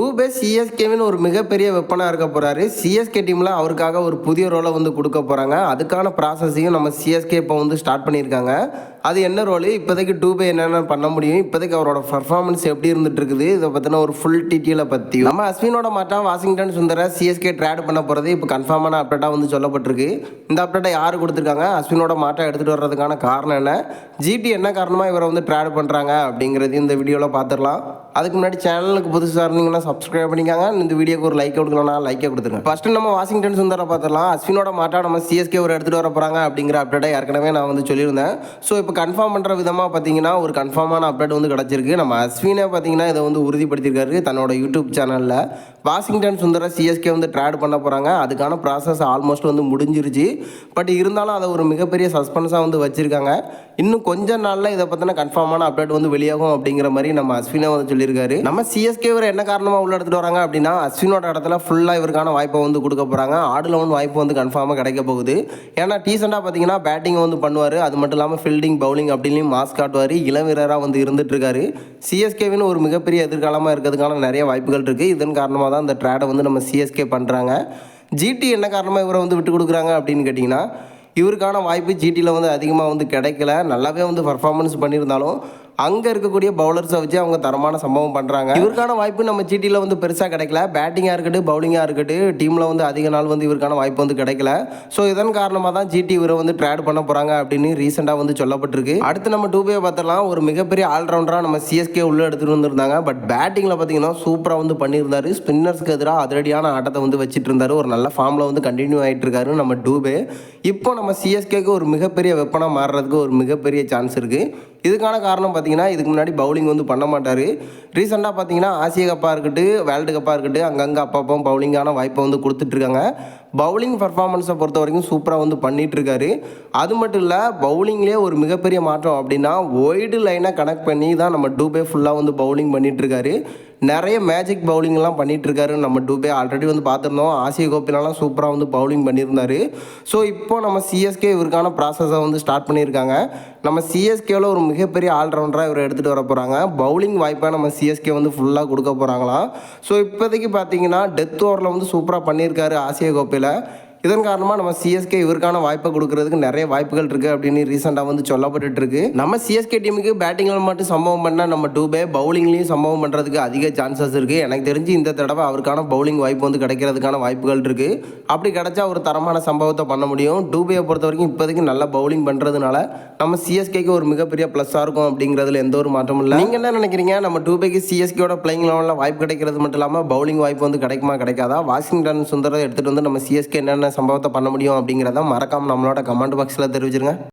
டூபே சிஎஸ்கேவின் ஒரு மிகப்பெரிய வெப்பனாக இருக்க போகிறாரு. சிஎஸ்கே டீமில் அவருக்காக ஒரு புதிய ரோலை வந்து கொடுக்க போகிறாங்க. அதுக்கான ப்ராசஸையும் நம்ம சிஎஸ்கே இப்போ வந்து ஸ்டார்ட் பண்ணியிருக்காங்க. அது என்ன ரோலு, இப்போதைக்கு டூபே என்னென்ன பண்ண முடியும், இப்போதைக்கு அவரோட பர்ஃபார்மன்ஸ் எப்படி இருந்துட்டு இருக்குது, இதை பற்றின ஒரு ஃபுல் டீட்டெயிலை பற்றி நம்ம அஸ்வினோட மாட்டா வாஷிங்டன் சுந்தரை சிஎஸ்கே ட்ரேட் பண்ண போகிறது இப்போ கன்ஃபார்மான அப்டேட்டாக வந்து சொல்லப்பட்டிருக்கு. இந்த அப்டேட்டை யார் கொடுத்துருக்காங்க, அஸ்வினோட மாட்டா எடுத்துகிட்டு வர்றதுக்கான காரணம் என்ன, ஜிடி என்ன காரணமாக இவரை வந்து ட்ரேட் பண்ணுறாங்க அப்படிங்கிறது இந்த வீடியோவில் பார்த்துடலாம். அதுக்கு முன்னாடி சேனலுக்கு புதுசாக இருந்தீங்கன்னா சப்ஸ்கிரைப் பண்ணிக்காங்க. இந்த வீடியோக்கு ஒரு லைக் கொடுக்கலன்னா லைக்கே கொடுத்துருங்க. ஃபஸ்ட்டு நம்ம வாஷிங்டன் சுந்தரை பார்த்துடலாம். அஸ்வினோட மாட்டா நம்ம சிஎஸ்கே ஒரு எடுத்துகிட்டு வர போகிறாங்க அப்படிங்கிற அப்டேட்டை ஏற்கனவே நான் வந்து சொல்லியிருந்தேன். ஸோ இப்போ கன்ஃபார்ம் பண்ணுற விதமாக பார்த்தீங்கன்னா ஒரு கன்ஃபார்மான அப்டேட் வந்து கிடச்சிருக்கு. நம்ம அஸ்வினே பார்த்தீங்கன்னா இதை வந்து உறுதிப்படுத்தியிருக்காரு தன்னோட யூடியூப் சேனலில். வாஷிங்டன் சுந்தரை சிஎஸ்கே வந்து ட்ரேட் பண்ண போகிறாங்க. அதுக்கான ப்ராசஸ் ஆல்மோஸ்ட் வந்து முடிஞ்சிருச்சு. பட் இருந்தாலும் அதை ஒரு மிகப்பெரிய சஸ்பென்ஸாக வந்து வச்சுருக்காங்க. இன்னும் கொஞ்ச நாளில் இதை பற்றின கன்ஃபார்மான அப்டேட் வந்து வெளியாகும் அப்படிங்கிற மாதிரி நம்ம அஸ்வினை வந்து சொல்லியிருக்காரு. நம்ம சிஎஸ்கே இவர் என்ன காரணமாக உள்ள எடுத்துகிட்டு வராங்க அப்படின்னா, அஸ்வினோட இடத்துல ஃபுல்லாக இவருக்கான வாய்ப்பை வந்து கொடுக்க போகிறாங்க. ஆடில் வந்து வாய்ப்பு வந்து கன்ஃபார்மாக கிடைக்க போகுது. ஏன்னா டீசெண்டாக பார்த்தீங்கன்னா பேட்டிங் வந்து பண்ணுவார். அது மட்டும் இல்லாமல் ஃபீல்டிங் பவுலிங் அப்படின்னு மாஸ் காட்டுவார். இளம் வீரராக வந்து இருந்துட்டு இருக்காரு. சிஎஸ்கேவின் ஒரு மிகப்பெரிய எதிர்காலமாக இருக்கிறதுக்கான நிறைய வாய்ப்புகள் இருக்குது. இதன் காரணமாக தான் இந்த ட்ரேடை வந்து நம்ம சிஎஸ்கே பண்ணுறாங்க. ஜிடி என்ன காரணமாக இவரை வந்து விட்டு கொடுக்குறாங்க அப்படின்னு கேட்டிங்கன்னா, இவருக்கான வாய்ப்பு ஜிடியில் வந்து அதிகமாக வந்து கிடைக்கல. நல்லாவே வந்து பர்ஃபார்மன்ஸ் பண்ணியிருந்தாலும் அங்கே இருக்கக்கூடிய பவுலர்ஸை வச்சு அவங்க தரமான சம்பவம் பண்ணுறாங்க. இவருக்கான வாய்ப்பு நம்ம ஜிடியில் வந்து பெருசாக கிடைக்கல. பேட்டிங்காக இருக்கட்டும் பவுலிங்காக இருக்கட்டும் டீமில் வந்து அதிக நாள் வந்து இவருக்கான வாய்ப்பு வந்து கிடைக்கல. ஸோ இதன் காரணமாக தான் ஜிடி இவரை வந்து ட்ரேட் பண்ண போகிறாங்க அப்படின்னு ரீசெண்டாக வந்து சொல்லப்பட்டிருக்கு. அடுத்து நம்ம டூபே பார்த்துடலாம். ஒரு மிகப்பெரிய ஆல்ரவுண்டராக நம்ம சிஎஸ்கே உள்ளே எடுத்துகிட்டு வந்திருந்தாங்க. பட் பேட்டிங்கில் பார்த்தீங்கன்னா சூப்பராக வந்து பண்ணியிருந்தார். ஸ்பின்னர்ஸ்க்கு எதிராக அதிரடியான ஆட்டத்தை வந்து வச்சுட்டு இருந்தார். ஒரு நல்ல ஃபார்மில் வந்து கண்டினியூ ஆகிட்டு இருக்காரு நம்ம டூபே. இப்போ நம்ம சிஎஸ்கேக்கு ஒரு மிகப்பெரிய வெப்பனாக மாறுறதுக்கு ஒரு மிகப்பெரிய சான்ஸ் இருக்குது. இதுக்கான காரணம் பார்த்தீங்கன்னா, இதுக்கு முன்னாடி பவுலிங் வந்து பண்ண மாட்டார். ரீசெண்டாக பார்த்தீங்கன்னா ஆசிய கப்பாக இருக்கட்டும் வேர்ல்டு கப்பாக இருக்கட்டும் அங்கங்கே அப்பப்போ பவுலிங்கான வாய்ப்பை வந்து கொடுத்துட்ருக்காங்க. பவுலிங் பர்ஃபார்மன்ஸை பொறுத்த வரைக்கும் சூப்பராக வந்து பண்ணிகிட்ருக்காரு. அது மட்டும் இல்லை, பவுலிங்லேயே ஒரு மிகப்பெரிய மாற்றம் அப்படின்னா ஒய்டு லைனை கனெக்ட் பண்ணி தான் நம்ம டூபே ஃபுல்லாக வந்து பவுலிங் பண்ணிகிட்ருக்காரு. நிறைய மேஜிக் பவுலிங்லாம் பண்ணிகிட்ருக்காரு நம்ம டூபே. ஆல்ரெடி வந்து பார்த்துருந்தோம், ஆசிய கோப்பையிலலாம் சூப்பராக வந்து பவுலிங் பண்ணியிருந்தார். ஸோ இப்போ நம்ம சிஎஸ்கே இவருக்கான ப்ராசஸை வந்து ஸ்டார்ட் பண்ணியிருக்காங்க. நம்ம சிஎஸ்கேவில் ஒரு மிகப்பெரிய ஆல்ரவுண்டராக இவரை எடுத்துகிட்டு வர போகிறாங்க. பவுலிங் வாய்ப்பாக நம்ம சிஎஸ்கே வந்து ஃபுல்லாக கொடுக்க போகிறாங்களாம். ஸோ இப்போதைக்கு பார்த்தீங்கன்னா டெத் ஓவரில் வந்து சூப்பராக பண்ணியிருக்காரு ஆசிய கோப்பையில். இதன் காரணமாக நம்ம சிஎஸ்கே இவருக்கான வாய்ப்பை கொடுக்கறதுக்கு நிறைய வாய்ப்புகள் இருக்குது அப்படின்னு ரீசெண்டாக வந்து சொல்லப்பட்டு இருக்கு. நம்ம சிஎஸ்கே டீமுக்கு பேட்டிங்கில் மட்டும் சம்பவம் பண்ணால் நம்ம டூபே பவுலிங்லேயும் சம்பவம் பண்ணுறதுக்கு அதிக சான்சஸ் இருக்குது. எனக்கு தெரிஞ்சு இந்த தடவை அவருக்கான பவுலிங் வாய்ப்பு வந்து கிடைக்கிறதுக்கான வாய்ப்புகள் இருக்குது. அப்படி கிடைச்சா ஒரு தரமான சம்பவத்தை பண்ண முடியும். டூபேயை பொறுத்த வரைக்கும் இப்போதைக்கு நல்லா பவுலிங் பண்ணுறதுனால நம்ம சிஎஸ்கேக்கு ஒரு மிகப்பெரிய ப்ளஸ்ஸாக இருக்கும் அப்படிங்கிறதுல எந்த ஒரு மாற்றமும் இல்லை. நீங்கள் என்ன நினைக்கிறீங்க, நம்ம டூபேக்கு சிஎஸ்கேயோட பிளேயிங் லெவலில் வாய்ப்பு கிடைக்கிறது மட்டும் இல்லாமல் பவுலிங் வாய்ப்பு வந்து கிடைக்குமா கிடைக்காதா, வாஷிங்டன் சுந்தரை எடுத்துகிட்டு வந்து நம்ம சிஎஸ்கே என்னென்ன சம்பவத்தை பண்ண முடியும் அப்படிங்கிறத மறக்காமல் நம்மளோட கமெண்ட் பாக்ஸில் தெரிவிச்சிருங்க.